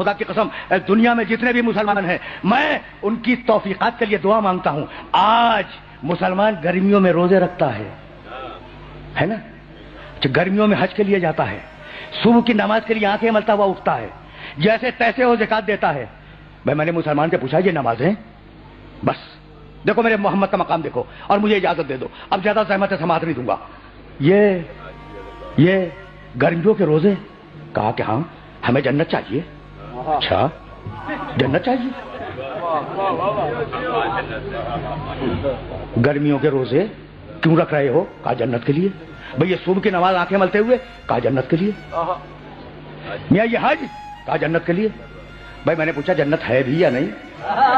خدا کی قسم دنیا میں جتنے بھی مسلمان ہیں میں ان کی توفیقات کے لیے دعا مانگتا ہوں. آج مسلمان گرمیوں میں روزے رکھتا ہے نا, گرمیوں میں حج کے لیے جاتا ہے, صبح کی نماز کے لیے آنکھیں ملتا ہوا اٹھتا ہے, جیسے تیسے وہ زکات دیتا ہے. بھائی میں نے مسلمان سے پوچھا یہ نمازیں بس دیکھو میرے محمد کا مقام دیکھو اور مجھے اجازت دے دو, اب زیادہ زحمت سے سماعت نہیں دوں گا. یہ گرمیوں کے روزے. کہا کہ ہاں ہمیں جنت چاہیے. اچھا جنت چاہیے, گرمیوں کے روزے کیوں رکھ رہے ہو؟ کہا جنت کے لیے. بھئی یہ صبح کی نماز آنکھیں ملتے ہوئے؟ کہا جنت کے لیے. میاں یہ حج؟ کہا جنت کے لیے. بھائی میں نے پوچھا جنت ہے بھی یا نہیں,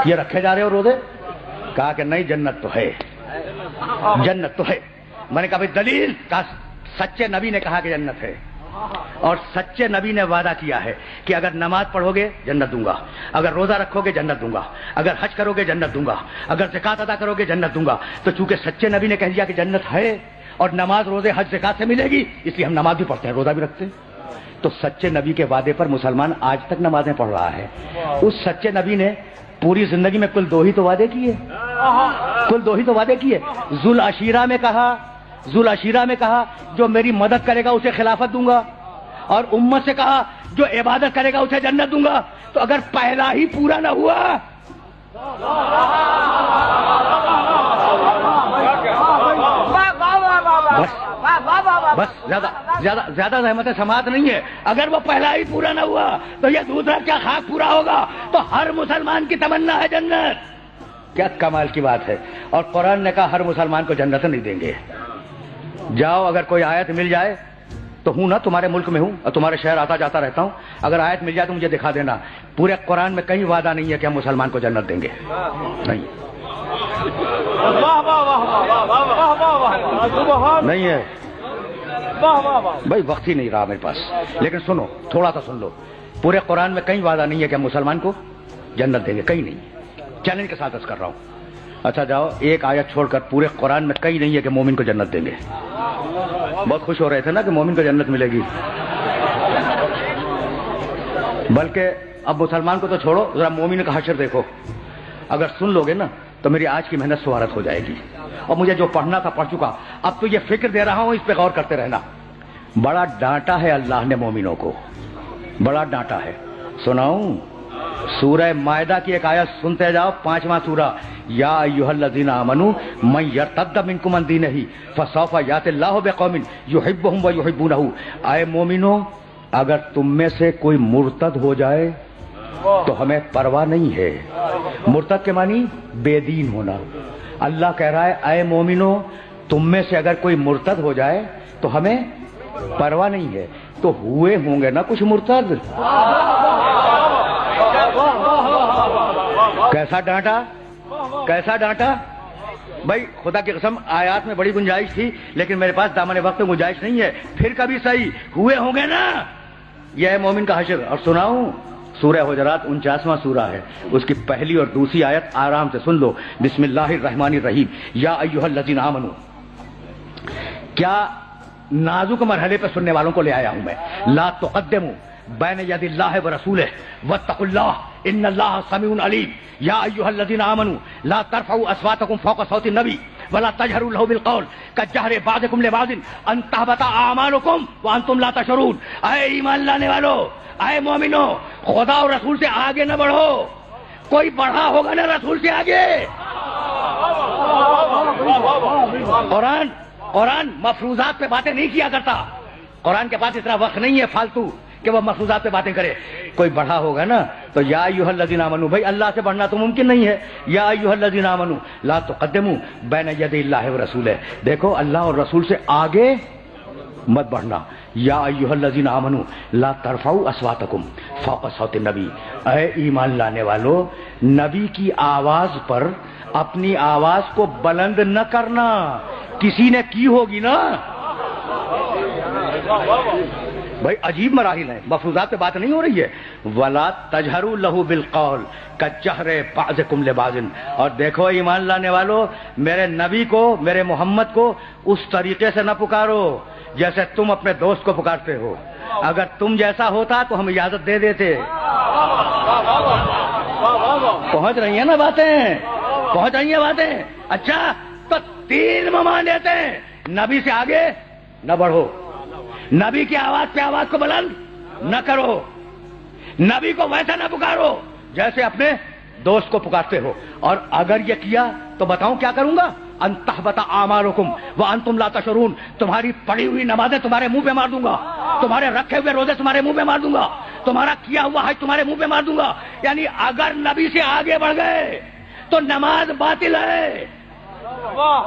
یہ رکھے جا رہے ہو روزے؟ کہا کہ نہیں جنت تو ہے, جنت تو ہے. میں نے کہا بھائی دلیل؟ کہا سچے نبی نے کہا کہ جنت ہے, اور سچے نبی نے وعدہ کیا ہے کہ اگر نماز پڑھو گے جنت دوں گا, اگر روزہ رکھو گے جنت دوں گا, اگر حج کرو گے جنت دوں گا, اگر زکات ادا کرو گے جنت دوں گا. تو چونکہ سچے نبی نے کہہ دیا کہ جنت ہے اور نماز روزے حج زکات سے ملے گی, اس لیے ہم نماز بھی پڑھتے ہیں روزہ بھی رکھتے ہیں. تو سچے نبی کے وعدے پر مسلمان آج تک نمازیں پڑھ رہا ہے. اس سچے نبی نے پوری زندگی میں کل 2 ہی تو وعدے کیے, کل 2 ہی تو وعدے کیے. ذوالعشیرہ میں کہا جو میری مدد کرے گا اسے خلافت دوں گا, اور امت سے کہا جو عبادت کرے گا اسے جنت دوں گا. تو اگر پہلا ہی پورا نہ ہوا بس زیادہ زحمت سماعت نہیں ہے. اگر وہ پہلا ہی پورا نہ ہوا تو یہ دوسرا کیا خاک پورا ہوگا؟ تو ہر مسلمان کی تمنا ہے جنت. کیا کمال کی بات ہے. اور قرآن نے کہا ہر مسلمان کو جنت نہیں دیں گے. جاؤ اگر کوئی آیت مل جائے تو ہوں نا, تمہارے ملک میں ہوں اور تمہارے شہر آتا جاتا رہتا ہوں, اگر آیت مل جائے تو مجھے دکھا دینا. پورے قرآن میں کہیں وعدہ نہیں ہے کہ ہم مسلمان کو جنت دیں گے, نہیں ہے. بھائی وقت ہی نہیں رہا میرے پاس, لیکن سنو تھوڑا سا سن لو. پورے قرآن میں کہیں وعدہ نہیں ہے کہ ہم مسلمان کو جنت دیں گے, کہیں نہیں. چیلنج کے ساتھ عرض کر رہا ہوں. اچھا جاؤ ایک آیت چھوڑ کر پورے قرآن میں کہیں نہیں ہے کہ مومن کو جنت دیں گے. بہت خوش ہو رہے تھے نا کہ مومن کو جنت ملے گی, بلکہ اب مسلمان کو تو چھوڑو, ذرا مومن کا حشر دیکھو. اگر سن لو گے نا تو میری آج کی محنت سوارت ہو جائے گی. اور مجھے جو پڑھنا تھا پڑھ چکا, اب تو یہ فکر دے رہا ہوں, اس پہ غور کرتے رہنا. بڑا ڈانٹا ہے اللہ نے مومنوں کو, بڑا ڈانٹا ہے. سناؤں سورہ مائدہ کی ایک آیت سنتے جاؤ, 5واں سورہ. یا ایھا الذین آمنوا من یرتد منکم عن دینہ فسوف یأتی اللہ بقوم یحبهم ویحبونہ. اے مومنو اگر تم میں سے کوئی مرتد ہو جائے تو ہمیں پرواہ نہیں ہے. مرتد کے معنی بے دین ہونا. اللہ کہہ رہا ہے اے مومنو تم میں سے اگر کوئی مرتد ہو جائے تو ہمیں پرواہ نہیں ہے. تو ہوئے ہوں گے نا کچھ مرتد. کیسا ڈانٹا, کیسا ڈانٹا. بھائی خدا کی قسم آیات میں بڑی گنجائش تھی, لیکن میرے پاس دامن وقت میں گنجائش نہیں ہے. پھر کبھی صحیح ہوئے ہوں گے نا. یہ ہے مومن کا حشر. اور سناؤں سورہ حجرات 49واں سورہ ہے, اس کی پہلی اور دوسری آیت آرام سے سن لو. بسم اللہ الرحمن الرحیم. یا ایھا الذین آمنوا. کیا نازک مرحلے پہ سننے والوں کو لے آیا ہوں میں. لا تقدموا بین ید اللہ ورسولہ واتقوا اللہ ان اللہ سمیع علیم. یا ایھا الذین آمنوا لا ترفعوا اصواتکم فوق صوت النبی ولا تجهروا له بالقول كجهر بعضكم لبعض ان تهبط اعمالكم وانتم لا تشعرون. اے ایمان لانے والو, اے مومنو, خدا اور رسول سے آگے نہ بڑھو. کوئی بڑھا ہوگا نا رسول سے آگے. قرآن مفروضات پہ باتیں نہیں کیا کرتا. قرآن کے پاس اتنا وقت نہیں ہے فالتو کہ وہ مفروضات پہ باتیں کرے. کوئی بڑھا ہوگا نا تو یا ایھا الذین آمنوا. بھائی اللہ سے بڑھنا تو ممکن نہیں ہے. یا ایھا الذین آمنوا لا تقدموا بین یدی اللہ ورسولہ. دیکھو اللہ اور رسول سے آگے مت بڑھنا. یا ایھا الذین آمنوا لا ترفعوا اصواتکم فوق صوت النبی. اے ایمان لانے والو, نبی کی آواز پر اپنی آواز کو بلند نہ کرنا. کسی نے کی ہوگی نا. بھائی عجیب مراحل ہیں, مفروضات پہ بات نہیں ہو رہی ہے. ولا تجہروا لہ بالقول کجہر بعضکم لبعض. اور دیکھو ایمان لانے والو, میرے نبی کو, میرے محمد کو اس طریقے سے نہ پکارو جیسے تم اپنے دوست کو پکارتے ہو. اگر تم جیسا ہوتا تو ہم اجازت دے دیتے. پہنچ رہی ہیں نا باتیں؟ پہنچ رہی ہیں باتیں؟ اچھا تو 3 ممانعتیں ہیں. نبی سے آگے نہ بڑھو، نبی کی آواز پہ آواز کو بلند نہ کرو، نبی کو ویسا نہ پکارو جیسے اپنے دوست کو پکارتے ہو، اور اگر یہ کیا تو بتاؤں کیا کروں گا؟ ان تحبط اعمالکم وانتم لا تشعرون. تمہاری پڑھی ہوئی نمازیں تمہارے منہ پہ مار دوں گا، تمہارے رکھے ہوئے روزے تمہارے منہ پہ مار دوں گا، تمہارا کیا ہوا حج تمہارے منہ پہ مار دوں گا. یعنی اگر نبی سے آگے بڑھ گئے تو نماز باطل ہے.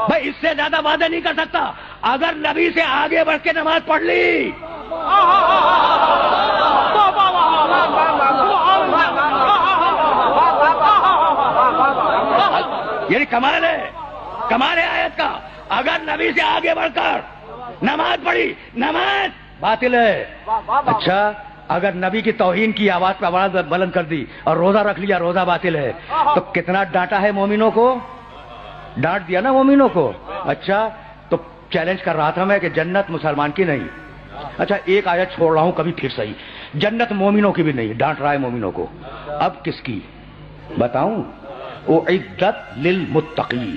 بھائی اس سے زیادہ وعدے نہیں کر سکتا. اگر نبی سے آگے بڑھ کے نماز پڑھ لی یعنی کمال ہے، کمال ہے آیت کا. اگر نبی سے آگے بڑھ کر نماز پڑھی، نماز باطل ہے. اچھا اگر نبی کی توہین کی، آواز پہ آواز بلند کر دی اور روزہ رکھ لیا، روزہ باطل ہے. تو کتنا ڈانٹا ہے مومنوں کو، ڈانٹ دیا نا مومنوں کو. اچھا تو چیلنج کر رہا تھا میں کہ جنت مسلمان کی نہیں. اچھا ایک آیت چھوڑ رہا ہوں کبھی پھر صحیح، جنت مومنوں کی بھی نہیں، ڈانٹ رہا ہے مومنوں کو. اب کس کی بتاؤں؟ اعدت للمتقین.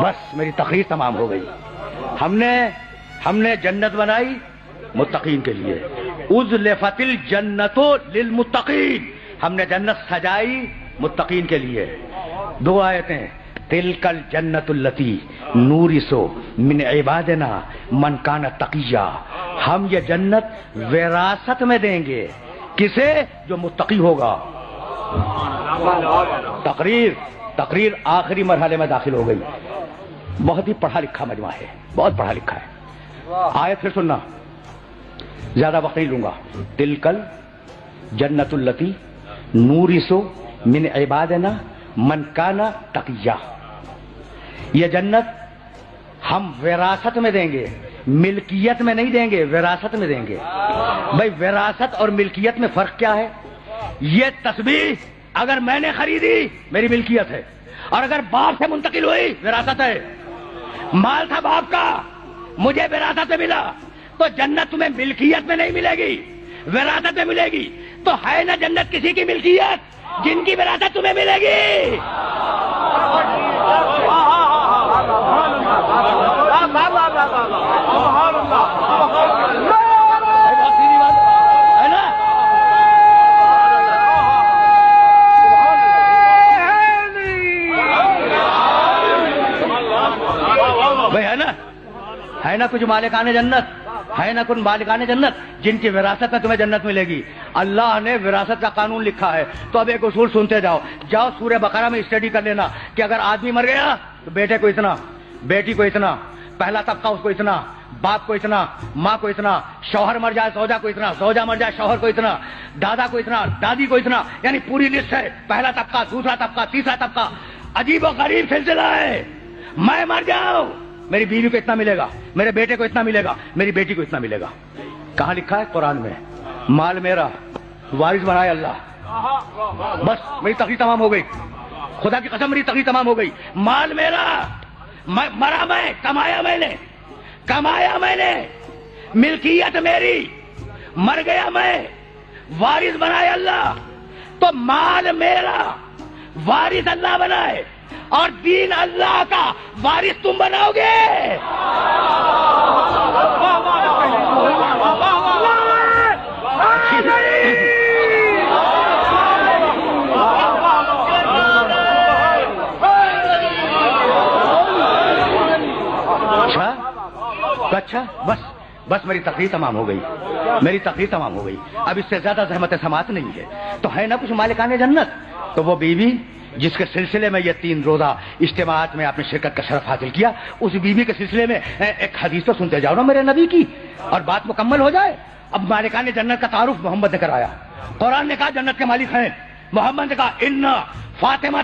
بس میری تقریر تمام ہو گئی. ہم نے جنت بنائی متقین کے لیے. ازلفت الجنت للمتقین. ہم نے جنت سجائی متقین کے لیے. 2 آیتیں، تلک الجنت التی نورث من عبادنا من کان تقیا. ہم یہ جنت وراثت میں دیں گے کسے؟ جو متقی ہوگا. تقریر آخری مرحلے میں داخل ہو گئی. بہت ہی پڑھا لکھا مجمع ہے، بہت پڑھا لکھا ہے. آیت پھر سننا، زیادہ وقت نہیں لوں گا. تلکل جنت التی نورث من عبادنا من کان تقیا. یہ جنت ہم وراثت میں دیں گے، ملکیت میں نہیں دیں گے، وراثت میں دیں گے. بھائی وراثت اور ملکیت میں فرق کیا ہے؟ یہ تسبیح اگر میں نے خریدی میری ملکیت ہے، اور اگر باپ سے منتقل ہوئی وراثت ہے. مال تھا باپ کا، مجھے وراثت میں ملا، تو جنت تمہیں ملکیت میں نہیں ملے گی، وراثت میں ملے گی. تو ہے نا جنت کسی کی ملکیت جن کی وراثت تمہیں ملے گی. ہے نا کچھ مالکان جنت، ہے نا کچھ مالکان جنت جن کی وراثت میں تمہیں جنت ملے گی. اللہ نے وراثت کا قانون لکھا ہے. تو اب ایک اصول سنتے جاؤ سورہ بقرہ میں اسٹڈی کر لینا کہ اگر آدمی مر گیا تو بیٹے کو اتنا، بیٹی کو اتنا، پہلا طبقہ اس کو اتنا، باپ کو اتنا، ماں کو اتنا، شوہر مر جائے زوجہ کو اتنا، زوجہ مر جائے شوہر کو اتنا، دادا کو اتنا، دادی کو اتنا. یعنی پوری لسٹ ہے. پہلا طبقہ، دوسرا طبقہ، تیسرا طبقہ. عجیب و غریب سلسلہ ہے. میں مر جاؤں میری بیوی کو اتنا ملے گا، میرے بیٹے کو اتنا ملے گا، میری بیٹی کو اتنا ملے گا. کہاں لکھا ہے؟ قرآن میں. مال میرا، وارث بنائے اللہ. بس میری تقریر تمام ہو گئی، خدا کی قسم میری تقریر تمام ہو گئی. مال میرا، مرا میں، کمایا میں نے، ملکیت میری، مر گیا میں، وارث بنائے اللہ. تو مال میرا، وارث اللہ بنائے، اور دین اللہ کا وارث تم بناؤ گے. اچھا بس میری تقریر تمام ہو گئی، میری تقریر تمام ہو گئی. اب اس سے زیادہ زحمت سماعت نہیں ہے. تو ہے نا کچھ مالکان جنت. تو وہ بیوی جس کے سلسلے میں یہ 3 روزہ اجتماعات میں آپ نے شرکت کا شرف حاصل کیا، اس بیوی کے سلسلے میں ایک حدیث تو سنتے جاؤ نا میرے نبی کی، اور بات مکمل ہو جائے. اب مالکان جنت کا تعارف محمد نے کرایا. قرآن نے کہا جنت کے مالک ہیں، محمد نے کہا ان فاطمہ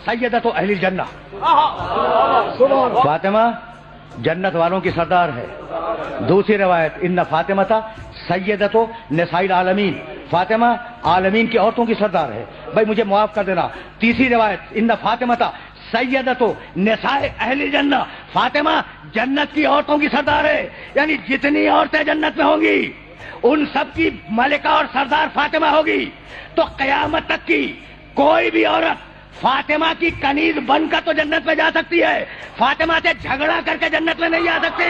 سیدۃ اہل الجنہ. فاطمہ جنت والوں کی سردار ہے. دوسری روایت ان فاطمہ سیدۃ نساء العالمین، فاطمہ عالمین کی عورتوں کی سردار ہے. بھائی مجھے معاف کر دینا. تیسری روایت ان فاطمہ سیدۃ نساء اہل الجنہ، فاطمہ جنت کی عورتوں کی سردار ہے. یعنی جتنی عورتیں جنت میں ہوں گی ان سب کی ملکہ اور سردار فاطمہ ہوگی تو قیامت تک کی کوئی بھی عورت فاطمہ کی کنیز بن کر تو جنت میں جا سکتی ہے، فاطمہ سے جھگڑا کر کے جنت میں نہیں جا سکتی۔